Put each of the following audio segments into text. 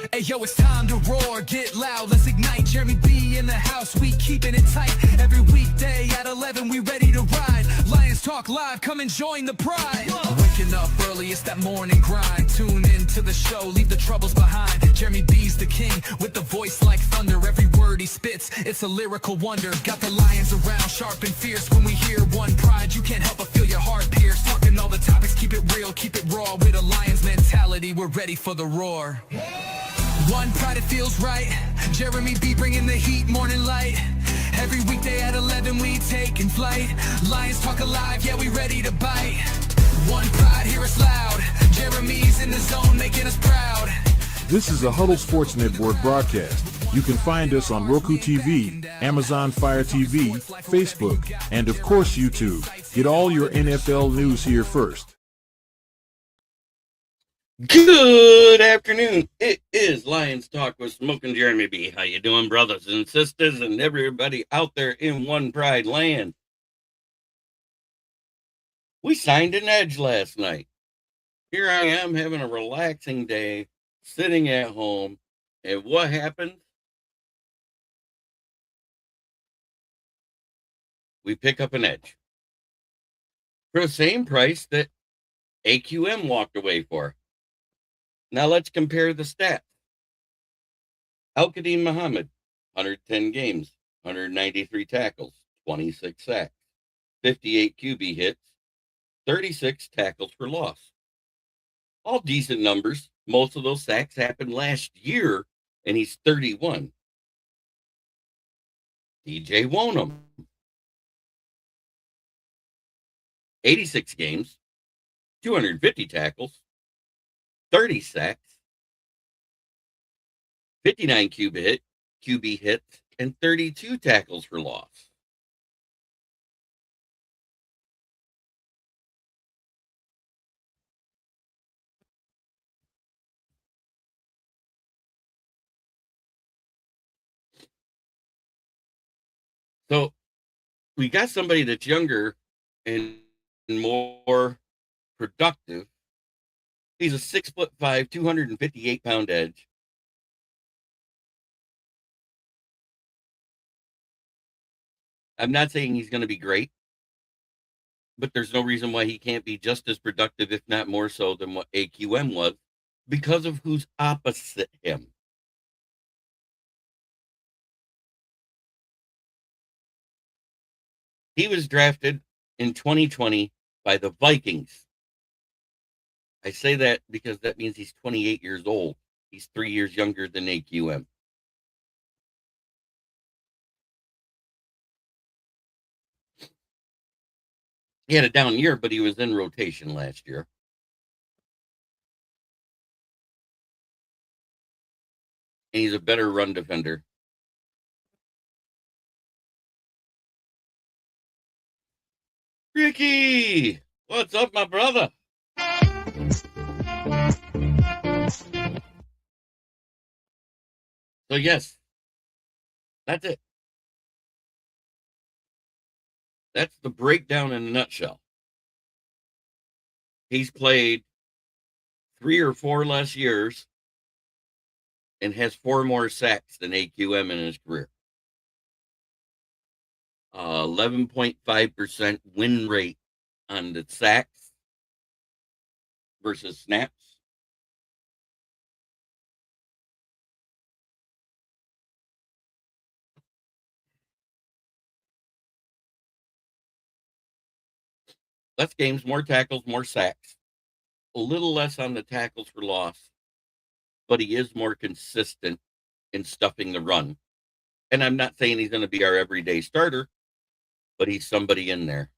Hey yo, it's time to roar, get loud, let's ignite. Jeremy B in the house, we keeping it tight. Every weekday at 11, we ready to ride. Lions Talk Live, come and join the pride. Waking up early, it's that morning grind. Tune in to the show, leave the troubles behind. Jeremy B's the king, with the voice like thunder. Every word he spits, it's a lyrical wonder. Got the lions around, sharp and fierce. When we hear one pride, you can't help but feel your heart pierce. Talking all the topics, keep it real, keep it raw. With a lion's mentality, we're ready for the roar. One pride, it feels right. Jeremy B bringing the heat, morning light. Every weekday at 11, we taking flight. Lions Talk Alive, yeah, we ready to bite. One pride, hear us loud. Jeremy's in the zone, making us proud. This is a Huddle Sports Network broadcast. You can find us on Roku TV, Amazon Fire TV, Facebook, and of course YouTube. Get all your NFL news here first. Good afternoon. It is Lions Talk with Smoking Jeremy B. How you doing, brothers and sisters, and everybody out there in One Pride land? We signed an edge last night. Here I am having a relaxing day, sitting at home, and what happened? We pick up an edge for the same price that AQM walked away for. Now let's compare the stats. Al-Qadim Muhammad, 110 games, 193 tackles, 26 sacks, 58 QB hits, 36 tackles for loss. All decent numbers. Most of those sacks happened last year, and he's 31. DJ Wonnum, 86 games, 250 tackles, 30 sacks, 59 QB hits, and 32 tackles for loss. So we got somebody that's younger and more productive. He's a 6'5", 258-pound edge. I'm not saying he's going to be great, but there's no reason why he can't be just as productive, if not more so, than what AQM was, because of who's opposite him. He was drafted in 2020 by the Vikings. I say that because that means he's 28 years old. He's 3 years younger than AQM. He had a down year, but he was in rotation last year. And he's a better run defender. Ricky, what's up, my brother? So yes, that's it. That's the breakdown in a nutshell. He's played 3 or 4 less years and has 4 more sacks than AQM in his career. 11.5% win rate on the sacks versus snaps. Less games, more tackles, more sacks. A little less on the tackles for loss, but he is more consistent in stuffing the run. And I'm not saying he's going to be our everyday starter, but he's somebody in there.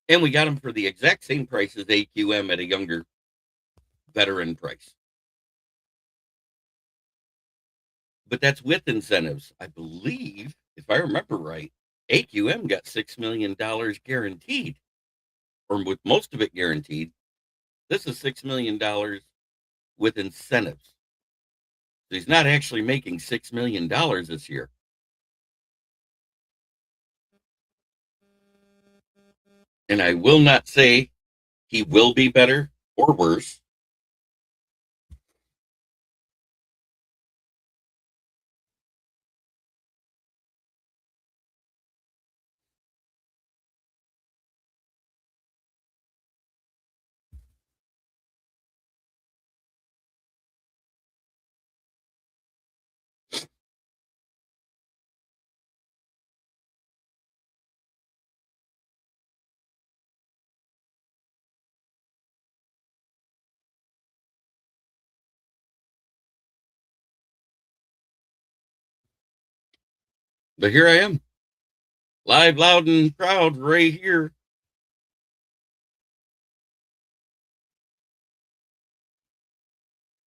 And we got him for the exact same price as AQM at a younger veteran price. But that's with incentives. I believe, if I remember right, AQM got $6 million guaranteed, or with most of it guaranteed. This is $6 million with incentives. So he's not actually making $6 million this year. And I will not say he will be better or worse. But here I am, live, loud, and proud, right here.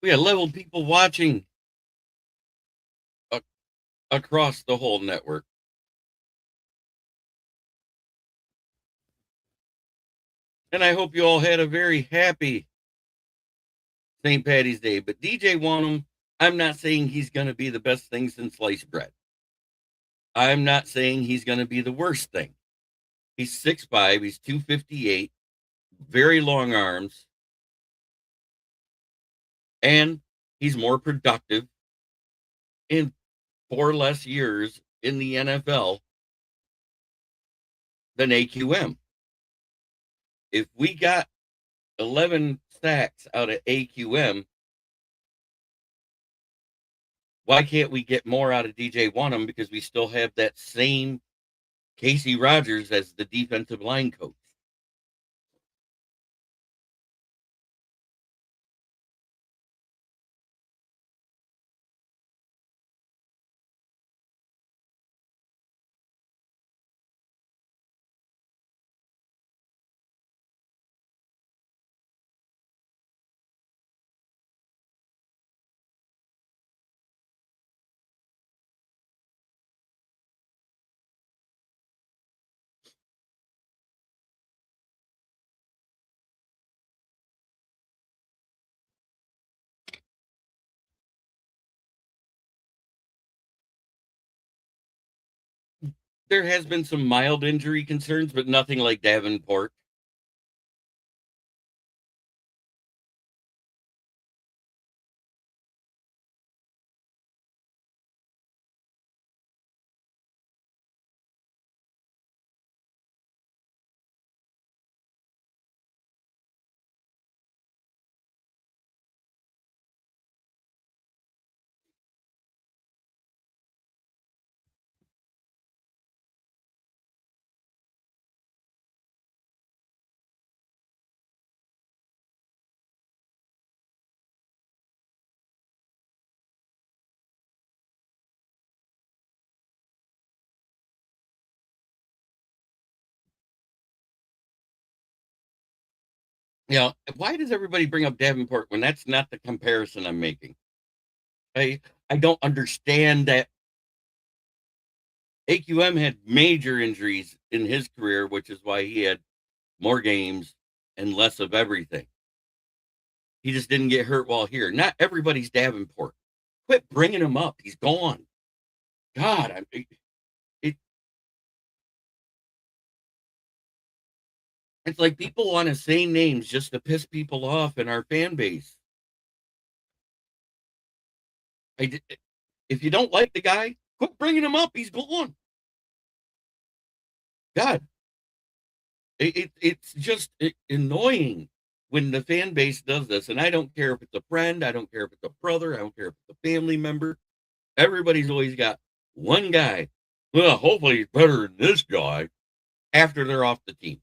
We had level people watching across the whole network. And I hope you all had a very happy St. Patty's Day. But DJ Wonnum, I'm not saying he's going to be the best thing since sliced bread. I'm not saying he's going to be the worst thing. He's 6'5", he's 258, very long arms, and he's more productive in 4 less years in the NFL than AQM. If we got 11 sacks out of AQM, why can't we get more out of DJ Wonnum? Because we still have that same Casey Rogers as the defensive line coach. There has been some mild injury concerns, but nothing like Davenport. You know, why does everybody bring up Davenport when that's not the comparison I'm making? I don't understand that. AQM had major injuries in his career, which is why he had more games and less of everything. He just didn't get hurt while here. Not everybody's Davenport. Quit bringing him up. He's gone. God, it, it's like people want to say names just to piss people off in our fan base. If you don't like the guy, quit bringing him up. He's gone. God, it's just annoying when the fan base does this. And I don't care if it's a friend, I don't care if it's a brother, I don't care if it's a family member. Everybody's always got one guy. Well, hopefully he's better than this guy after they're off the team.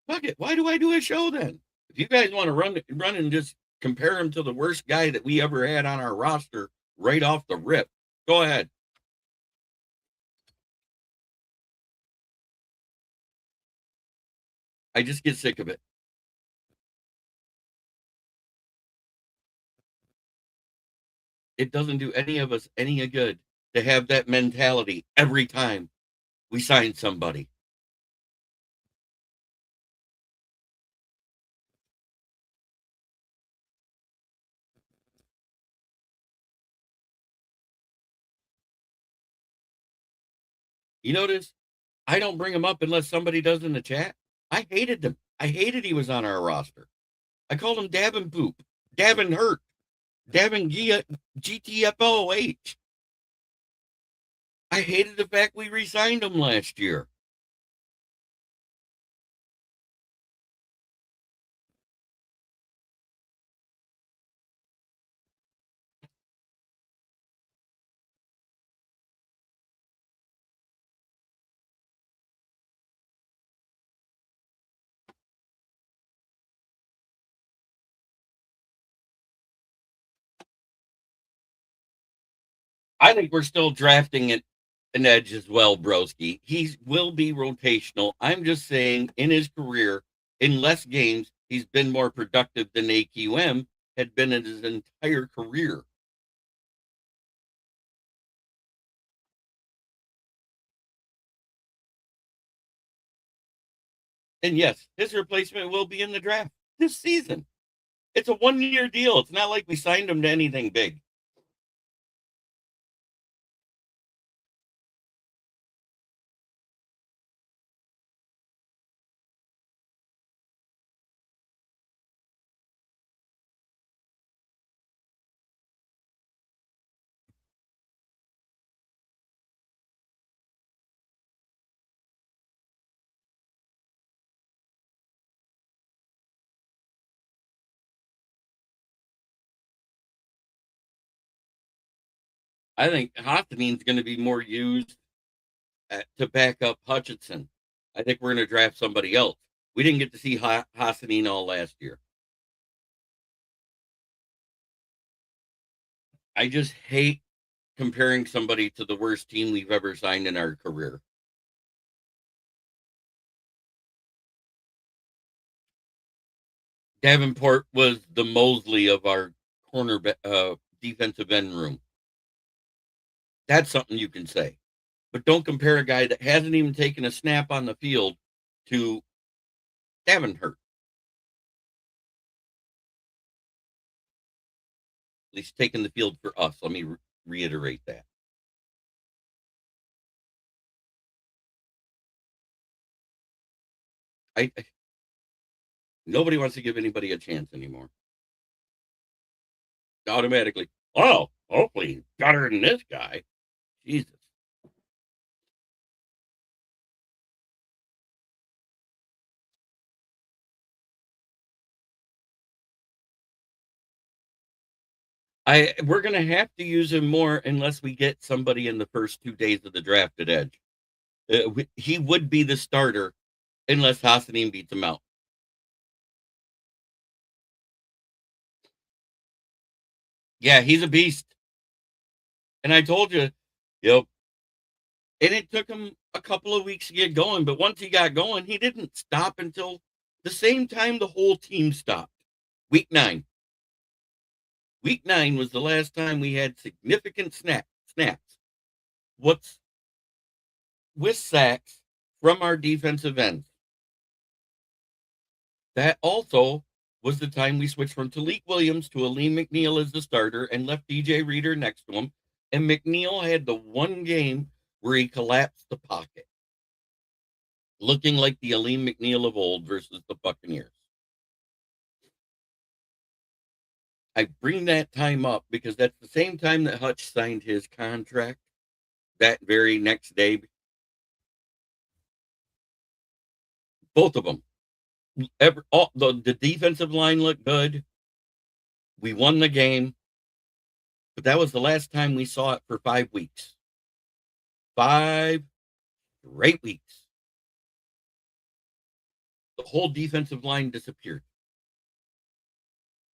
Fuck it. Why do I do a show then? If you guys want to run and just compare him to the worst guy that we ever had on our roster right off the rip, go ahead. I just get sick of it. It doesn't do any of us any good to have that mentality every time we sign somebody. You notice I don't bring him up unless somebody does in the chat. I hated him. I hated he was on our roster. I called him Davin Poop, Davin Hurt, Davin GTFOH. I hated the fact we re-signed him last year. I think we're still drafting an edge as well, Broski. He will be rotational. I'm just saying, in his career, in less games, he's been more productive than AQM had been in his entire career. And yes, his replacement will be in the draft this season. It's a 1-year deal. It's not like we signed him to anything big. I think Hoffman's going to be more used to back up Hutchinson. I think we're going to draft somebody else. We didn't get to see Hassanin all last year. I just hate comparing somebody to the worst team we've ever signed in our career. Davenport was the Mosley of our corner defensive end room. That's something you can say. But don't compare a guy that hasn't even taken a snap on the field to Davenport. At least taking the field for us. Let me reiterate that. Nobody wants to give anybody a chance anymore. Automatically, oh, hopefully he's better than this guy. Jesus. We're going to have to use him more unless we get somebody in the first 2 days of the draft at edge. He would be the starter unless Hassanin beats him out. Yeah, he's a beast. And I told you, yep. And it took him a couple of weeks to get going, but once he got going, he didn't stop until the same time the whole team stopped. Week 9. Week 9 was the last time we had significant snaps. What's with sacks from our defensive ends. That also was the time we switched from Talik Williams to Aleem McNeil as the starter and left DJ Reader next to him. And McNeil had the one game where he collapsed the pocket, looking like the Aleem McNeil of old versus the Buccaneers. I bring that time up because that's the same time that Hutch signed his contract that very next day. Both of them. The defensive line looked good. We won the game. But that was the last time we saw it for 5 weeks. 5 straight weeks. The whole defensive line disappeared.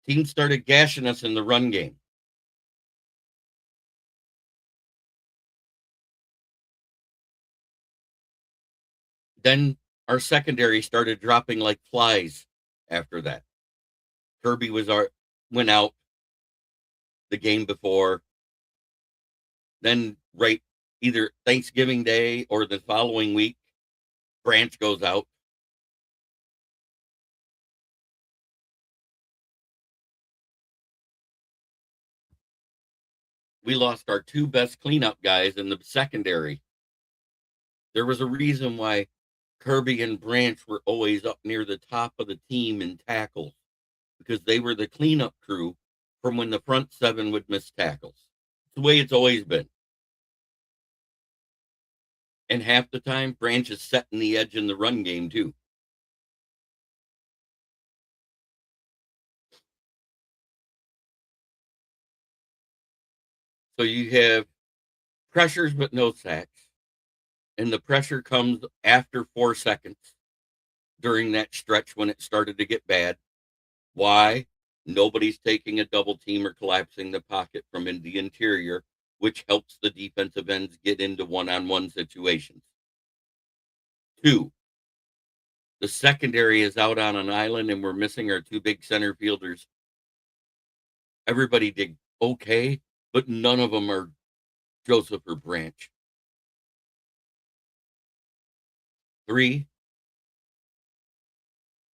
Teams started gashing us in the run game. Then our secondary started dropping like flies after that. Kirby went out the game before. Then right either Thanksgiving Day or the following week, Branch goes out. We lost our 2 best cleanup guys in the secondary. There was a reason why Kirby and Branch were always up near the top of the team in tackles, because they were the cleanup crew from when the front seven would miss tackles. It's the way it's always been. And half the time, Branch is setting the edge in the run game, too. So you have pressures but no sacks. And the pressure comes after 4 seconds during that stretch when it started to get bad. Why? Nobody's taking a double team or collapsing the pocket from in the interior, which helps the defensive ends get into one-on-one situations. 2, the secondary is out on an island and we're missing our 2 big center fielders. Everybody did okay, but none of them are Joseph or Branch. 3,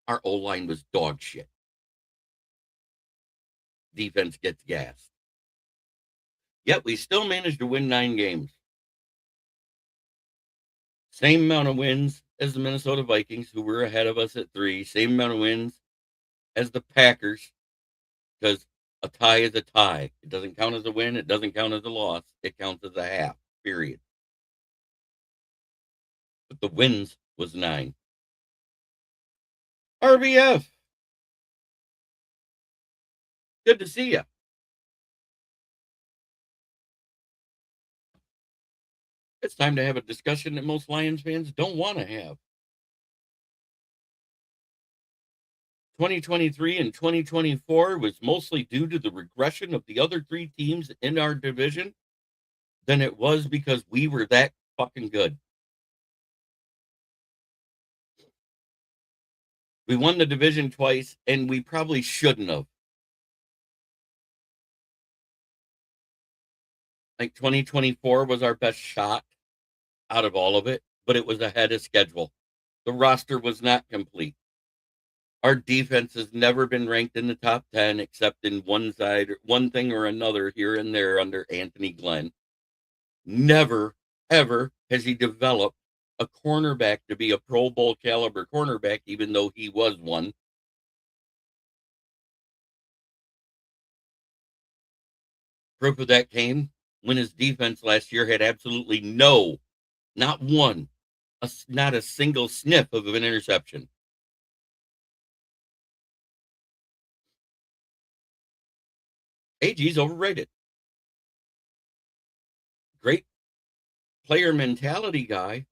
our O-line was dog shit. Defense gets gassed. Yet we still managed to win 9 games. Same amount of wins as the Minnesota Vikings, who were ahead of us at 3. Same amount of wins as the Packers, because a tie is a tie. It doesn't count as a win. It doesn't count as a loss. It counts as a half, period. But the wins was 9. RBF. Good to see you. It's time to have a discussion that most Lions fans don't want to have. 2023 and 2024 was mostly due to the regression of the other 3 teams in our division than it was because we were that fucking good. We won the division twice, and we probably shouldn't have. Like 2024 was our best shot out of all of it, but it was ahead of schedule. The roster was not complete. Our defense has never been ranked in the top 10 except in one thing or another here and there under Anthony Glenn. Never, ever has he developed a cornerback to be a Pro Bowl caliber cornerback, even though he was one. Proof of that came when his defense last year had absolutely not one, not a single sniff of an interception. AG's overrated. Great player mentality guy,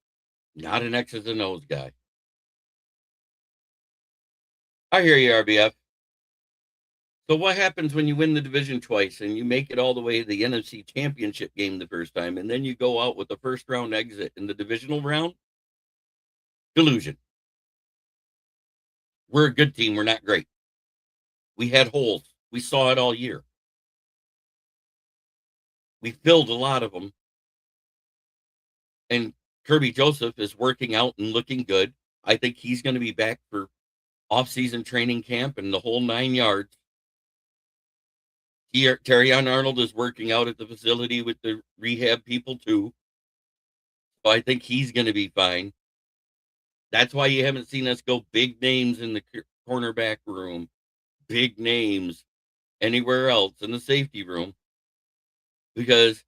not an X's and O's guy. I hear you, RBF. So what happens when you win the division twice and you make it all the way to the NFC Championship game the first time, and then you go out with the first round exit in the divisional round? Delusion. We're a good team. We're not great. We had holes. We saw it all year. We filled a lot of them. And Kirby Joseph is working out and looking good. I think he's going to be back for off-season training camp and the whole 9 yards. Terrion Arnold is working out at the facility with the rehab people too. So I think he's going to be fine. That's why you haven't seen us go big names in the cornerback room, big names anywhere else in the safety room, because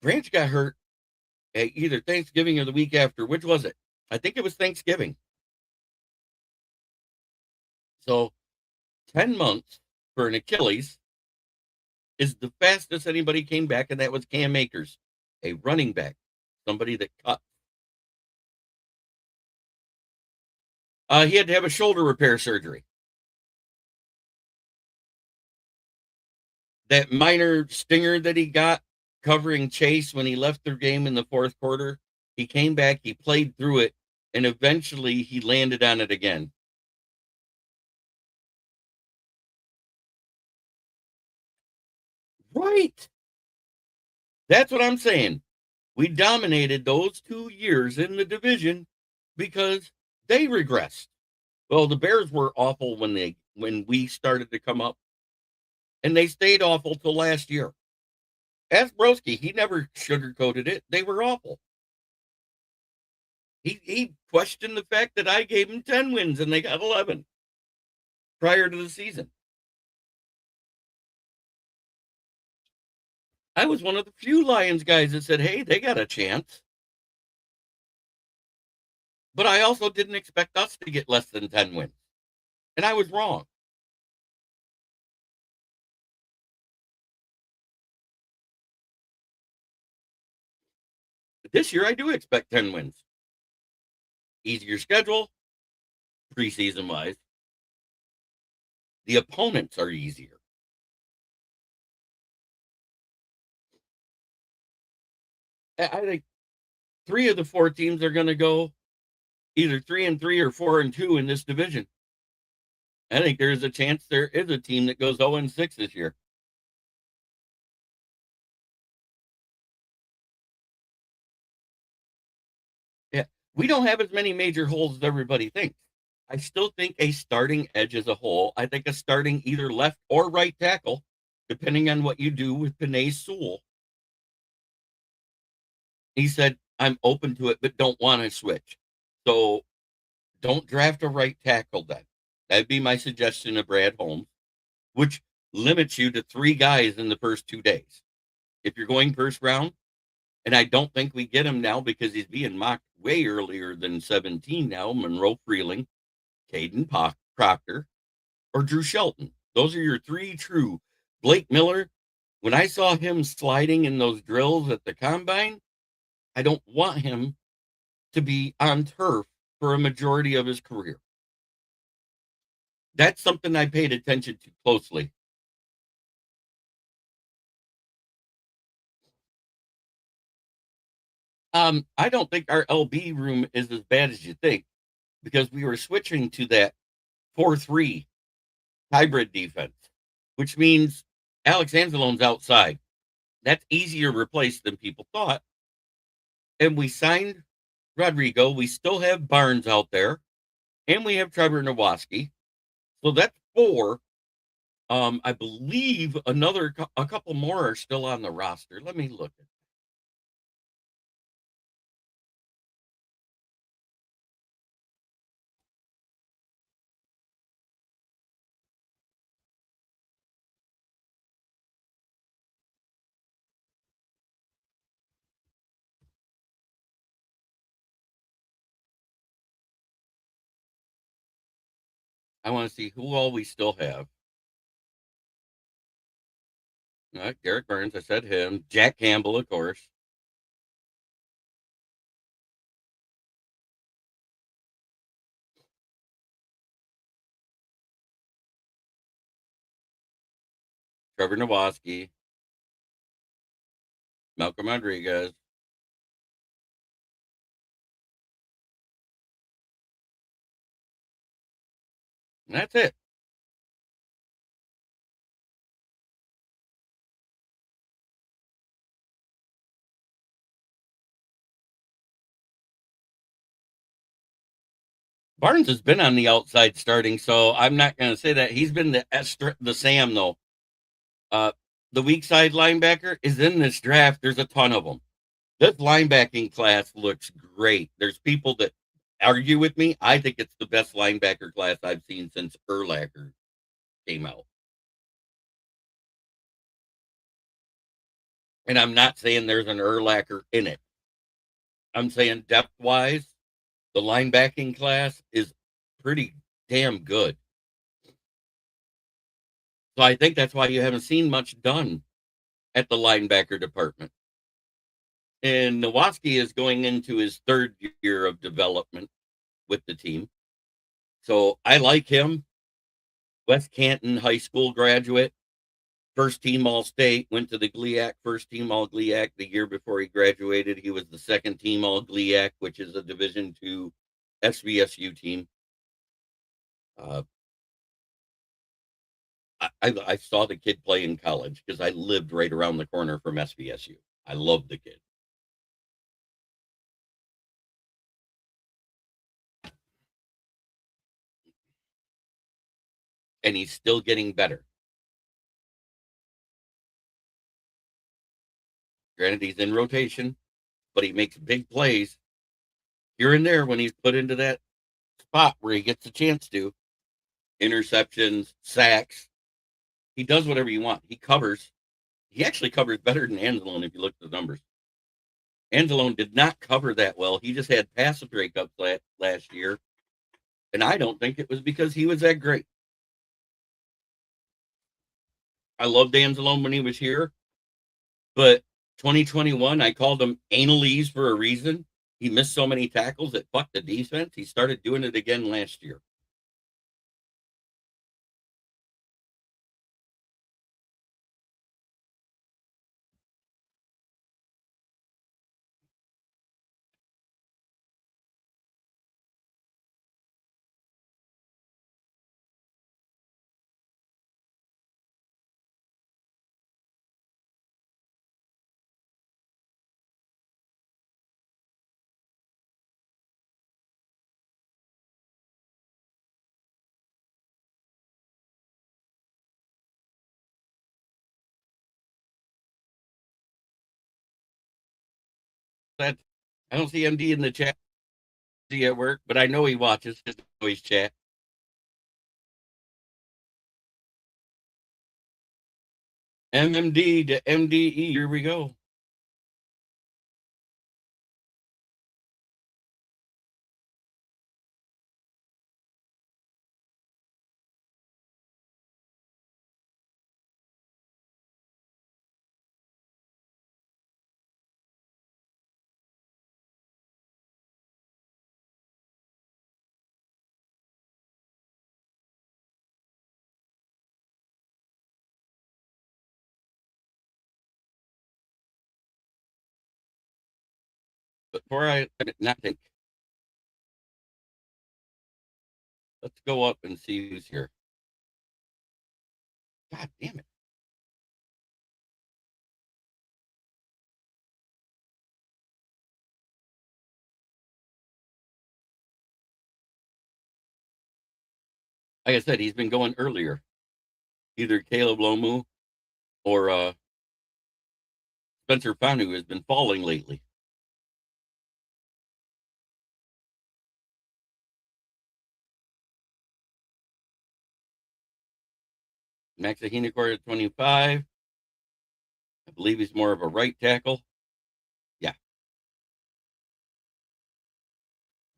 Branch got hurt at either Thanksgiving or the week after. Which was it? I think it was Thanksgiving. So 10 months for an Achilles is the fastest anybody came back, and that was Cam Akers, a running back, somebody that cut. He had to have a shoulder repair surgery. That minor stinger that he got covering Chase when he left their game in the fourth quarter, he came back, he played through it, and eventually he landed on it again. Right. That's what I'm saying. We dominated those 2 years in the division because they regressed. Well, the Bears were awful when we started to come up, and they stayed awful till last year. Ask Broski, he never sugarcoated it. They were awful. He questioned the fact that I gave him 10 wins and they got 11 prior to the season. I was one of the few Lions guys that said, hey, they got a chance. But I also didn't expect us to get less than 10 wins. And I was wrong. But this year, I do expect 10 wins. Easier schedule, preseason wise. The opponents are easier. I think 3 of the 4 teams are going to go either 3-3 or 4-2 in this division. I think there's a chance there is a team that goes 0-6 this year. Yeah, we don't have as many major holes as everybody thinks. I still think a starting edge as a whole. I think a starting either left or right tackle, depending on what you do with Penei Sewell. He said, I'm open to it, but don't want to switch. So don't draft a right tackle then. That'd be my suggestion to Brad Holmes, which limits you to 3 guys in the first 2 days. If you're going first round, and I don't think we get him now because he's being mocked way earlier than 17 now, Monroe Freeling, Caden Proctor, or Drew Shelton. Those are your 3 true. Blake Miller, when I saw him sliding in those drills at the combine, I don't want him to be on turf for a majority of his career. That's something I paid attention to closely. I don't think our LB room is as bad as you think because we were switching to that 4-3 hybrid defense, which means Alex Anzalone's outside. That's easier to replace than people thought. And we signed Rodrigo. We still have Barnes out there, and we have Trevor Nowaski. So that's 4. I believe a couple more are still on the roster. Let me look at. I want to see who all we still have. All right, Garrett Burns, I said him. Jack Campbell, of course. Trevor Nowaski. Malcolm Rodriguez. And that's it. Barnes has been on the outside starting, so I'm not going to say that. He's been the Sam, though. The weak side linebacker is in this draft. There's a ton of them. This linebacking class looks great. There's people that argue with me. I think it's the best linebacker class I've seen since Urlacher came out. And I'm not saying there's an Urlacher in it. I'm saying depth-wise, the linebacking class is pretty damn good. So I think that's why you haven't seen much done at the linebacker department. And Nowaski is going into his 3rd year of development with the team. So I like him. West Canton High School graduate, first team All-State, went to the GLIAC, first team All-GLIAC the year before he graduated. He was the 2nd team All-GLIAC, which is a Division II SVSU team. I saw the kid play in college because I lived right around the corner from SVSU. I loved the kid. And he's still getting better. Granted, he's in rotation, but he makes big plays. here and there when he's put into that spot where he gets a chance to. Interceptions, sacks. He does whatever you want. He covers. He actually covers better than Anzalone if you look at the numbers. Anzalone did not cover that well. He just had passive breakups last year. And I don't think it was because he was that great. I loved Anzalone when he was here. But 2021, I called him analese for a reason. He missed so many tackles that fucked the defense. He started doing it again last year. That I don't see MD in the chat at work, but I know he watches. Just know he's chat. MMD to MDE. Here we go. But before I not think, let's go up and see who's here. God damn it. Like I said, he's been going earlier. Either Caleb Lomu or Spencer Fanu has been falling lately. Max Ahinacor at 25. I believe he's more of a right tackle. Yeah.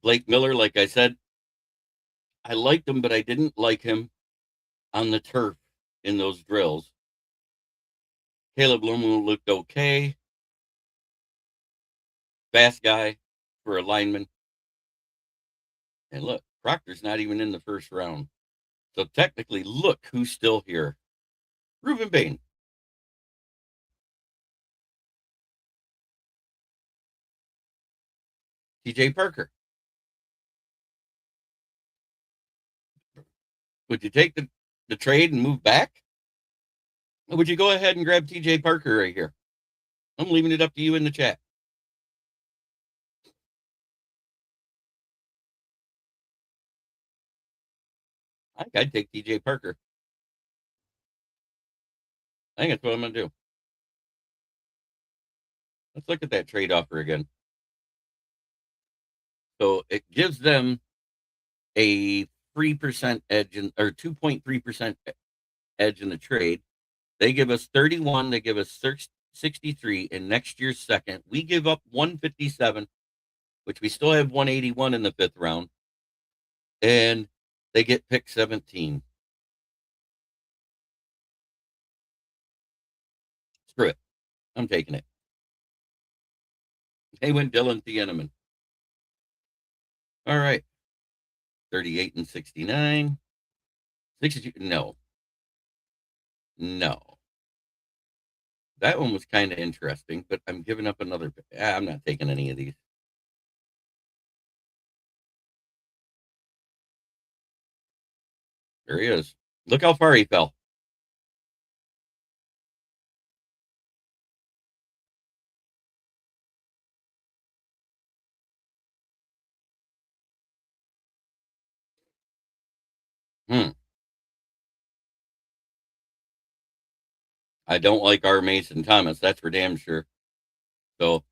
Blake Miller, like I said, I liked him, but I didn't like him on the turf in those drills. Caleb Lomu looked okay. Fast guy for a lineman. And look, Proctor's not even in the first round. So technically, look who's still here. Reuben Bain. TJ Parker. Would you take the trade and move back? Or would you go ahead and grab TJ Parker right here? I'm leaving it up to you in the chat. I think I'd take TJ Parker. I think that's what I'm going to do. Let's look at that trade offer again. So it gives them a 3% edge or 2.3% edge in the trade. They give us 31. They give us 63 in next year's second. We give up 157, which we still have 181 in the fifth round. And they get pick 17. Screw it. I'm taking it. They went Dylan Thieneman. All right. 38 and 69. 62. No. That one was kind of interesting, but I'm giving up another. I'm not taking any of these. There he is. Look how far he fell. I don't like our Mason Thomas. That's for damn sure. So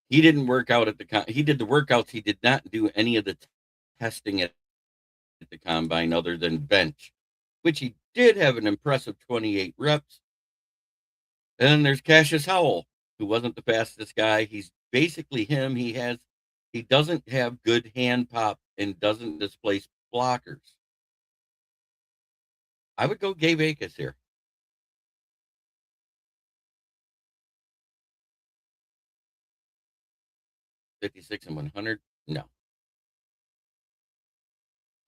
He didn't work out at the he did the workouts. He did not do any of the testing at the combine other than bench, which he did have an impressive 28 reps. And then there's Cassius Howell, who wasn't the fastest guy. He's basically him. He doesn't have good hand pop and doesn't displace blockers. I would go Gabe Akers here. 56 and 100. No.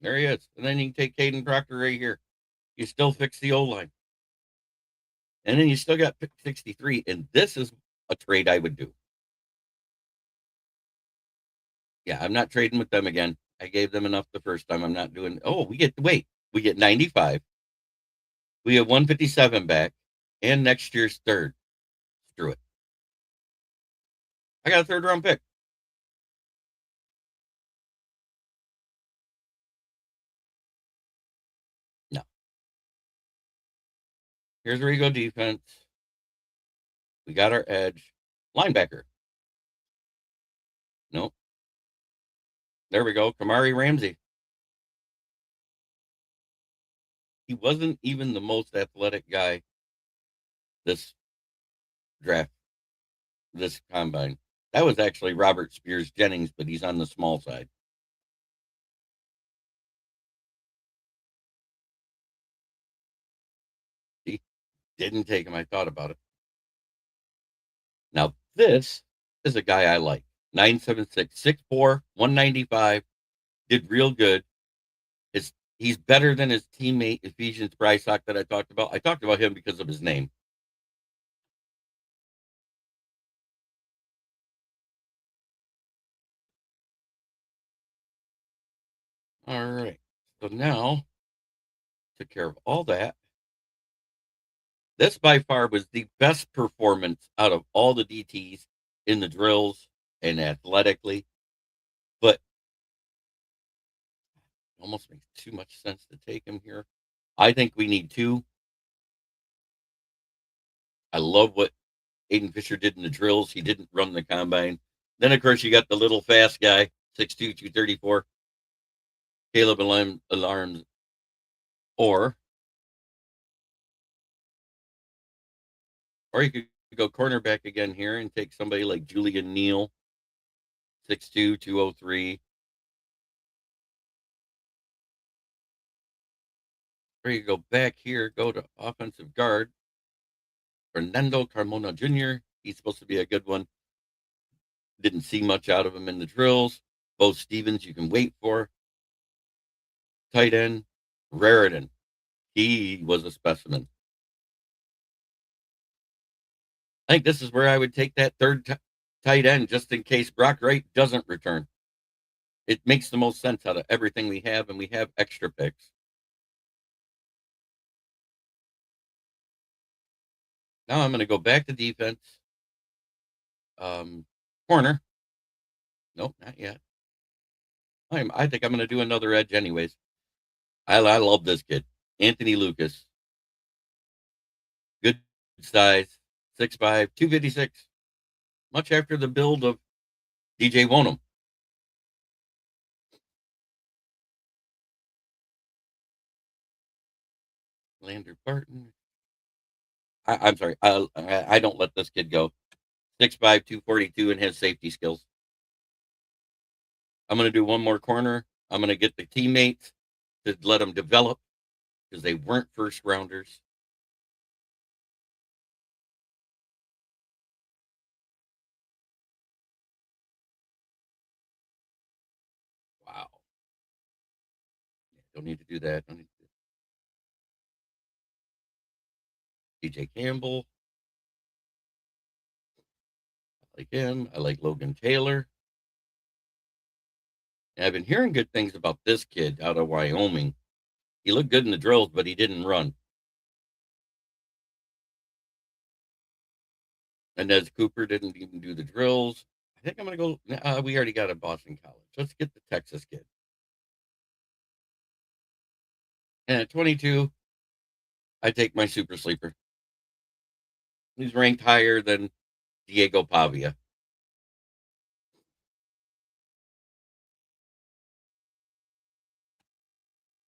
There he is. And then you can take Caden Proctor right here. You still fix the O-line. And then you still got pick 63. And this is a trade I would do. Yeah, I'm not trading with them again. I gave them enough the first time. I'm not doing. Oh, we get 95. We have 157 back and next year's third. Screw it. I got a third round pick. No. Here's where you go defense. We got our edge. Linebacker. Nope. There we go. Kamari Ramsey. He wasn't even the most athletic guy this draft, this combine. That was actually Robert Spears Jennings, but he's on the small side. He didn't take him. I thought about it. Now, this is a guy I like. 9'7", 6'4", 195. Did real good. He's better than his teammate, Ephesians Brysock, that I talked about. I talked about him because of his name. All right. So now, took care of all that. This by far was the best performance out of all the DTs in the drills and athletically. But it almost makes too much sense to take him here. I think we need two. I love what Aiden Fisher did in the drills. He didn't run the combine. Then, of course, you got the little fast guy, 6'2", 234. Caleb Alarms. Or you could go cornerback again here and take somebody like Julian Neal, 6'2", 203. Or you go back here, go to offensive guard. Fernando Carmona Jr., he's supposed to be a good one. Didn't see much out of him in the drills. Bo Stevens, you can wait for. Tight end, Raritan. He was a specimen. I think this is where I would take that third tight end just in case Brock Wright doesn't return. It makes the most sense out of everything we have, and we have extra picks. Now I'm going to go back to defense. Corner. Nope, not yet. I think I'm going to do another edge anyways. I love this kid. Anthony Lucas. Good size. 6'5", 256. Much after the build of DJ Wonnum. Lander Barton. I'm sorry. I don't let this kid go. 6'5", 242 and has safety skills. I'm going to do one more corner. I'm going to get the teammates to let them develop because they weren't first rounders. Wow. Don't need to do that. Don't need to DJ Campbell. I like him. I like Logan Taylor. And I've been hearing good things about this kid out of Wyoming. He looked good in the drills, but he didn't run. And Nez Cooper didn't even do the drills. I think I'm going to go. We already got a Boston College. Let's get the Texas kid. And at 22, I take my super sleeper. He's ranked higher than Diego Pavia.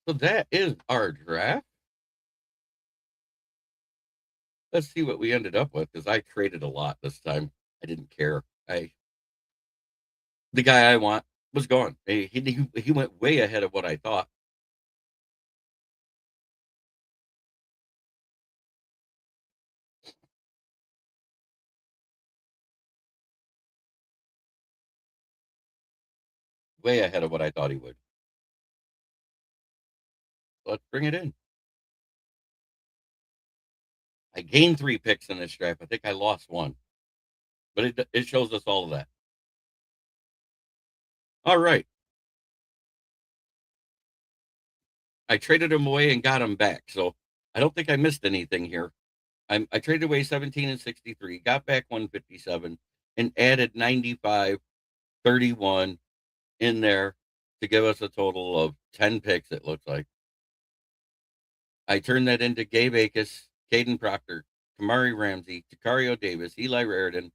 So that is our draft. Let's see what we ended up with, because I traded a lot this time. I didn't care. The guy I want was gone. He went way ahead of what I thought. Way ahead of what I thought he would. Let's bring it in. I gained 3 picks in this draft. I think I lost 1. But it shows us all of that. All right. I traded him away and got him back. So I don't think I missed anything here. I traded away 17 and 63, got back 157, and added 95, 31 in there to give us a total of 10 picks, it looks like. I turned that into Gabe Akis, Caden Proctor, Kamari Ramsey, Takario Davis, Eli Raridan,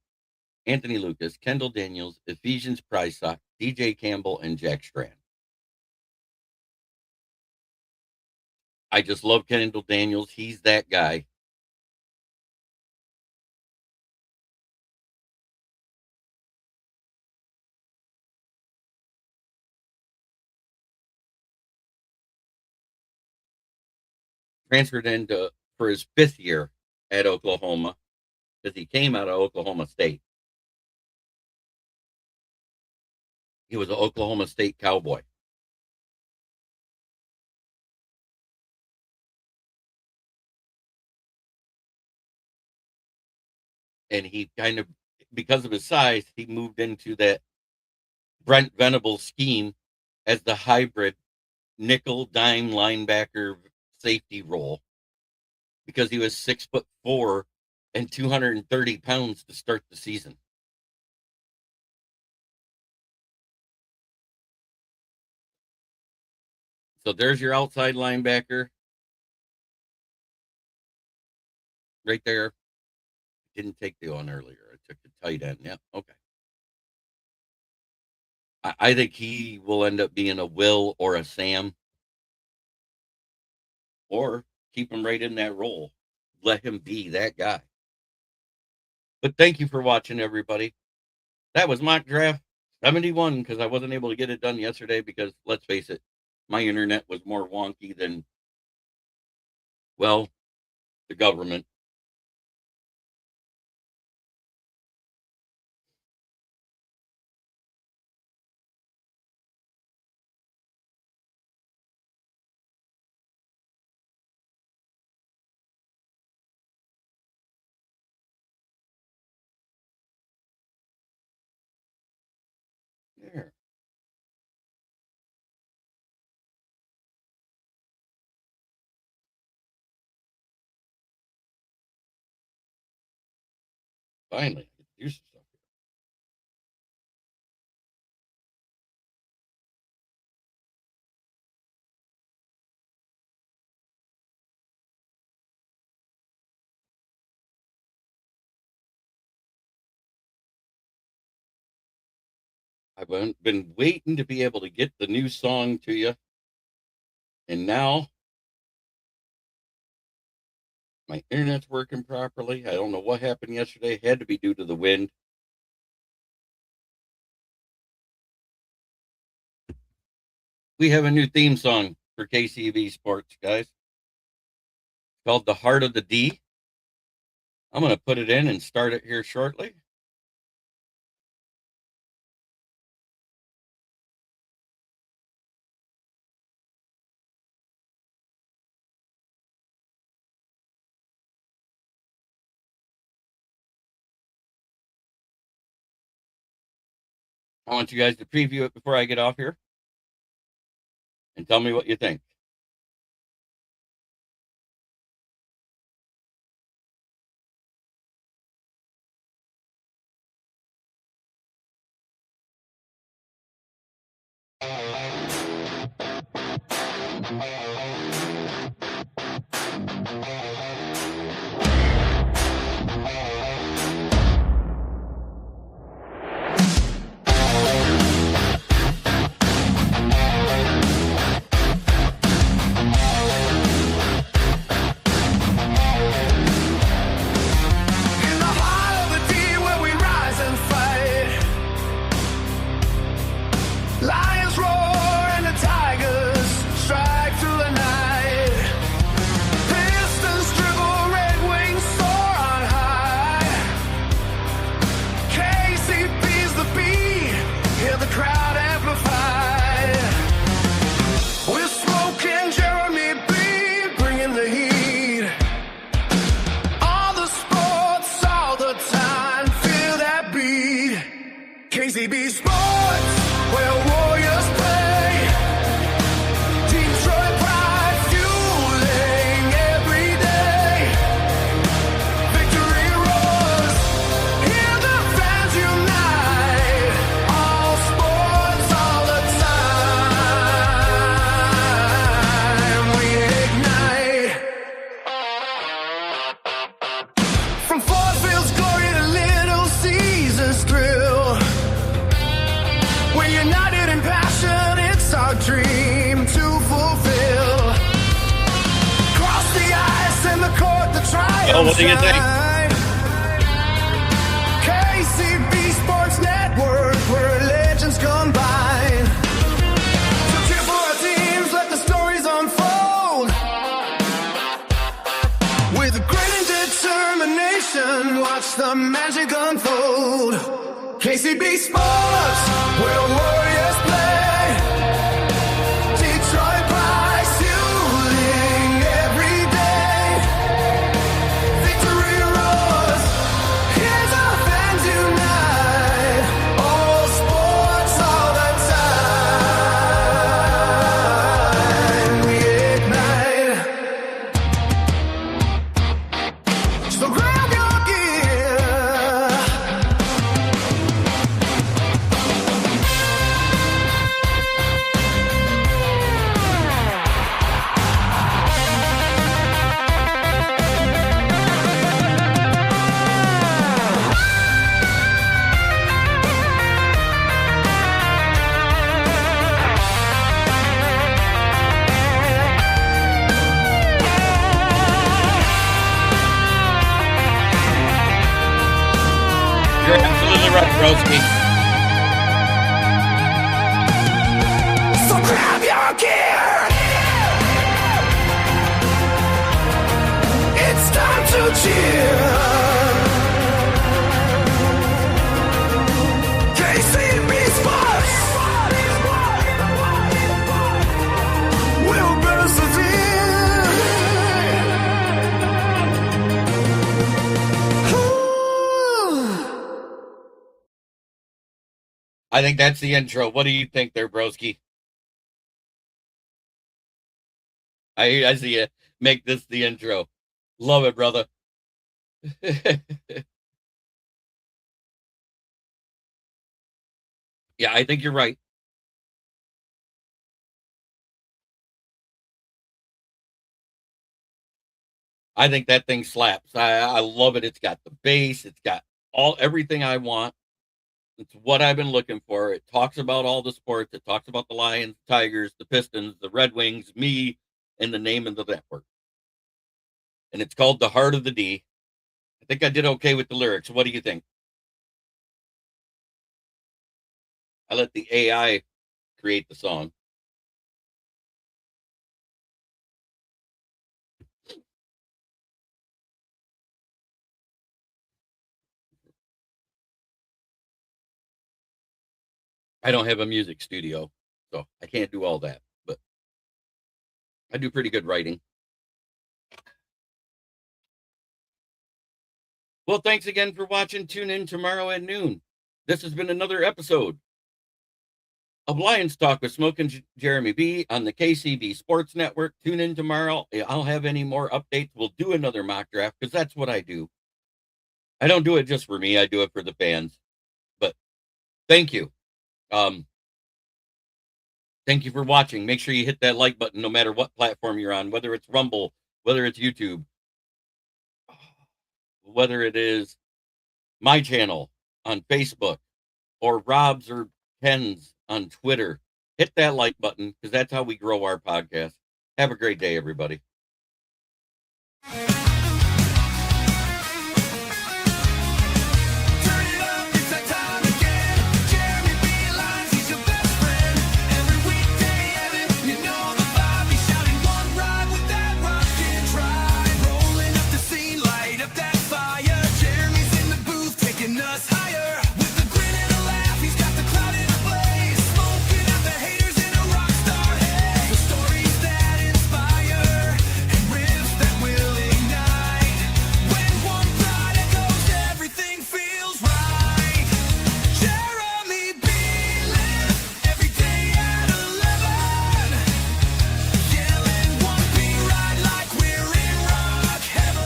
Anthony Lucas, Kendall Daniels, Ephesians Prysock, DJ Campbell, and Jack Strand. I just love Kendall Daniels. He's that guy. Transferred into for his 5th year at Oklahoma, because he came out of Oklahoma State. He was an Oklahoma State Cowboy. And he kind of, because of his size, he moved into that Brent Venables scheme as the hybrid nickel dime linebacker safety role, because he was 6'4" and 230 pounds to start the season. So there's your outside linebacker right there. Didn't take the one earlier. I took the tight end. Yeah, okay. I think he will end up being a Will or a Sam, or keep him right in that role. Let him be that guy. But thank you for watching, everybody. That was mock draft 71, because I wasn't able to get it done yesterday because, let's face it, my internet was more wonky than, well, the government. There. Finally, I get to do some stuff here. I've been waiting to be able to get the new song to you. And now my internet's working properly. I don't know what happened yesterday. It had to be due to the wind. We have a new theme song for KCB Sports, guys. It's called The Heart of the D. I'm going to put it in and start it here shortly. I want you guys to preview it before I get off here and tell me what you think. KCB Sports, where Warriors play. Detroit pride fueling every day. Victory roars, hear the fans unite. All sports, all the time. We ignite. From Ford Field's glory to Little Caesar's thrill. We're united in passion, it's our dream to fulfill. Cross the ice and the court, the triumph. Oh, what do you think? KCB Sports Network, where legends combine. So cheer for our teams, let the stories unfold. With grit and determination, watch the magic unfold. KCB Sports, where Warriors play. Detroit pride fueling every day. Victory roars, here's our fans unite. All sports, all the time. We ignite. So grab your gear. You're absolutely right, Broski. So grab your gear. It's time to cheer. KCB Sports. We'll persevere. I think that's the intro. What do you think there, Broski? I see you make this the intro. Love it, brother. Yeah, I think you're right. I think that thing slaps. I love it. It's got the bass. It's got everything I want. It's what I've been looking for. It talks about all the sports. It talks about the Lions, Tigers, the Pistons, the Red Wings, me, and the name of the network. And it's called The Heart of the D. I think I did okay with the lyrics. What do you think? I let the AI create the song. I don't have a music studio, so I can't do all that, but I do pretty good writing. Well, thanks again for watching. Tune in tomorrow at noon. This has been another episode of Lions Talk with Smoke and Jeremy B on the KCB Sports Network. Tune in tomorrow. I'll have any more updates. We'll do another mock draft because that's what I do. I don't do it just for me. I do it for the fans. But thank you. Thank you for watching. Make sure you hit that like button no matter what platform you're on, whether it's Rumble, whether it's YouTube, whether it is my channel on Facebook or Rob's or Ken's on Twitter. Hit that like button because that's how we grow our podcast. Have a great day, everybody. Stories that inspire and riffs that will ignite.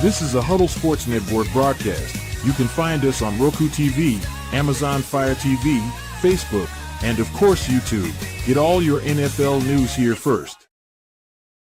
This is a Huddle Sports Network broadcast. You can find us on Roku TV, Amazon Fire TV, Facebook, and of course YouTube. Get all your NFL news here first.